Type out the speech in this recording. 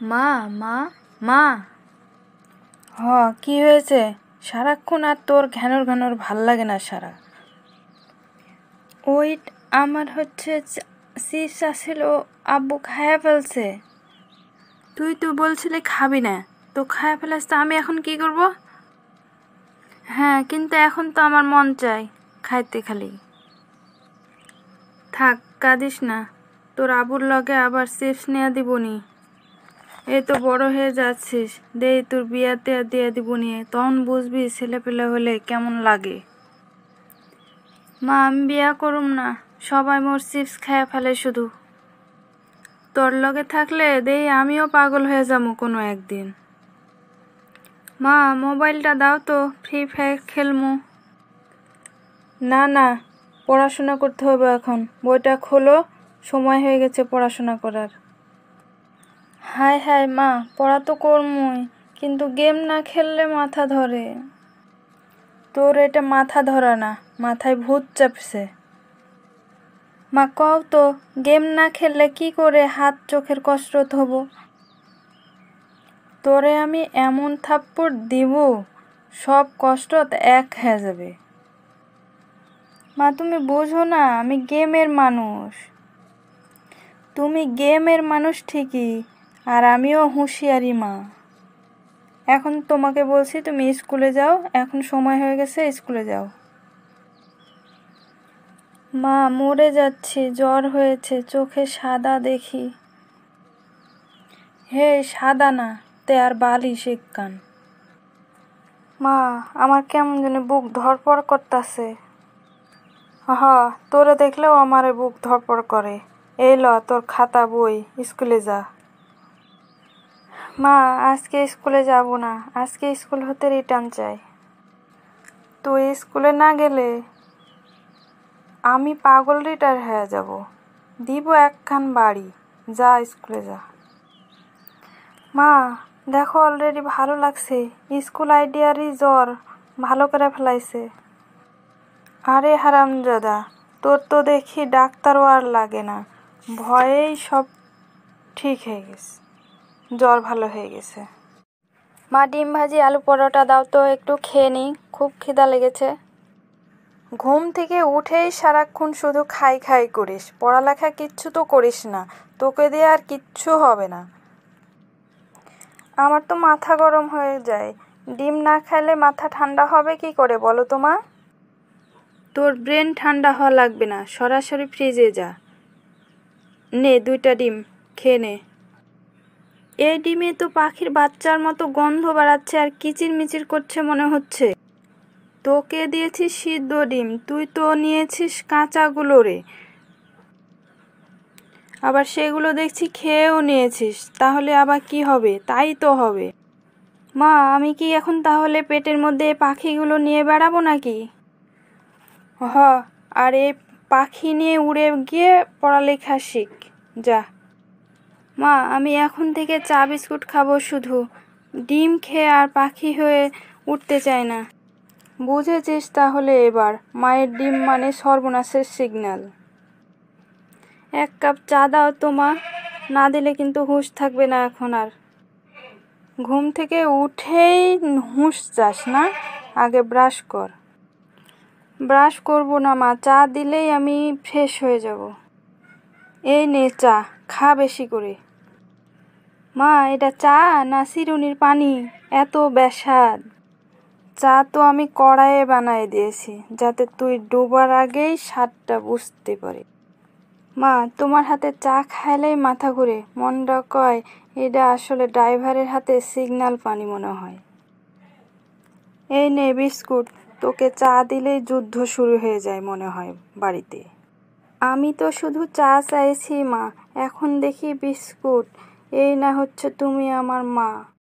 মা মা মা। কি হয়েছে? সারাক্ষণ আর তোর ঘ্যানোর ঘ্যানোর ভাল লাগে না সারা। ওই আমার চিপস আসছিল, আব্বু খায়া ফেলছে। তুই তো বলছিলি খাবি না, তো খায়া ফেলাস, তো আমি এখন কি করব? হ্যাঁ, কিন্তু এখন তো আমার মন চাই খাইতে খালি। থাক, কাঁদিস না, তোর আবুর লগে আবার চিপস নিয়ে দিবনি। এই তো বড় হয়ে যাচ্ছিস, দে তোর বিয়াতে দিয়ে দিবনি, তখন বুঝবি ছেলেপেলে হলে কেমন লাগে। মা, আমি বিয়া করুম না, সবাই মোর চিপস খায়া ফেলে শুধু। তোর লগে থাকলে দেই আমিও পাগল হয়ে যাবো কোনো একদিন। মা, মোবাইলটা দাও তো, ফ্রি ফায়ার খেলমু। না না, পড়াশোনা করতে হবে এখন, বইটা খোলো, সময় হয়ে গেছে পড়াশোনা করার। হায় হায় মা, পড়া তো করমুই, কিন্তু গেম না খেললে মাথা ধরে। তোর এটা মাথা ধরা না, মাথায় ভূত চাপছে। মা কও তো, গেম না খেললে কি করে হাত চোখের কসরত হব? তোরে আমি এমন থাপ্পড় দিব, সব কসরত এক হয়ে যাবে। মা, তুমি বোঝো না, আমি গেমের মানুষ। তুমি গেমের মানুষ ঠিকই, আর আমিও হুঁশিয়ারি মা। এখন তোমাকে বলছি তুমি স্কুলে যাও, এখন সময় হয়ে গেছে, স্কুলে যাও। মা, মরে যাচ্ছি, জ্বর হয়েছে, চোখে সাদা দেখি। হে, সাদা না, তে আর বালিশ এক কান। মা, আমার কেমন জানি বুক ধড়পড় করতাছে। তোরে দেখলেও আমারে বুক ধড়পড় করে। এই ল তোর খাতা বই, স্কুলে যা। মা, আজকে স্কুলে যাব না, আজকে স্কুল হতে রিটার্ন চাই। তুই স্কুলে না গেলে আমি পাগল রিটায়ার হয়ে যাব। দিব একখান বাড়ি, যা স্কুলে যা। মা, দেখো অলরেডি ভালো লাগছে, স্কুল আইডিয়ারই জ্বর ভালো করে ফেলাইছে। আরে হারামজাদা, তোর তো দেখি ডাক্তারও আর লাগে না, ভয়েই সব ঠিক হয়ে গেছে, জ্বর ভালো হয়ে গেছে। মা, ডিম ভাজি আলু পরোটা দাও তো, একটু খেয়ে নিই, খুব খিদা লেগেছে। ঘুম থেকে উঠেই সারাক্ষণ শুধু খাই খাই করিস, পড়ালেখা কিচ্ছু তো করিস না, তোকে দিয়ে আর কিচ্ছু হবে না। আমার তো মাথা গরম হয়ে যায়, ডিম না খেলে মাথা ঠান্ডা হবে কি করে বলো তো মা? তোর ব্রেন ঠান্ডা হওয়া লাগবে না, সরাসরি ফ্রিজে যা, নে 2টা ডিম খেয়ে নে। এই ডিমে তো পাখির বাচ্চার মতো গন্ধ বাড়াচ্ছে আর কিচির মিচির করছে মনে হচ্ছে। তোকে দিয়েছি সিদ্ধ ডিম, তুই তো নিয়েছিস কাঁচাগুলো রে, আবার সেগুলো দেখছি খেয়েও নিয়েছিস, তাহলে আবার কি হবে? তাই তো হবে। মা, আমি কি এখন তাহলে পেটের মধ্যে পাখিগুলো নিয়ে বেড়াবো নাকি? আর এই পাখি নিয়ে উড়ে গিয়ে পড়ালেখা শিখ, যা। মা, আমি এখন থেকে চা বিস্কুট খাবো শুধু, ডিম খেয়ে আর পাখি হয়ে উঠতে চাই না। বুঝেছিস তাহলে এবার, মায়ের ডিম মানে সর্বনাশের সিগন্যাল। 1 কাপ চা দাও তো মা, না দিলে কিন্তু হুঁশ থাকবে না এখন আর। ঘুম থেকে উঠেই হুঁশ যাস না, আগে ব্রাশ কর। ব্রাশ করবো না মা, চা দিলেই আমি ফ্রেশ হয়ে যাব। এই নে চা, খা বেশি করে। মা, এটা চা না চিরুনির পানি, এত বেস্বাদ। চা তো আমি কড়াইয়ে বানাই দিয়েছি, যাতে তুই ডোবার আগেই স্বাদটা বুঝতে পারি। মা, তোমার হাতে চা খাইলেই মাথা ঘুরে, মনটা কয় এটা আসলে ড্রাইভারের হাতে সিগন্যাল পানি মনে হয়। এই নে বিস্কুট, তোকে চা দিলেই যুদ্ধ শুরু হয়ে যায় মনে হয় বাড়িতে। আমি তো শুধু চা চাইছি মা, এখন দেখি বিস্কুট, এই না হচ্ছে তুমি আমার মা।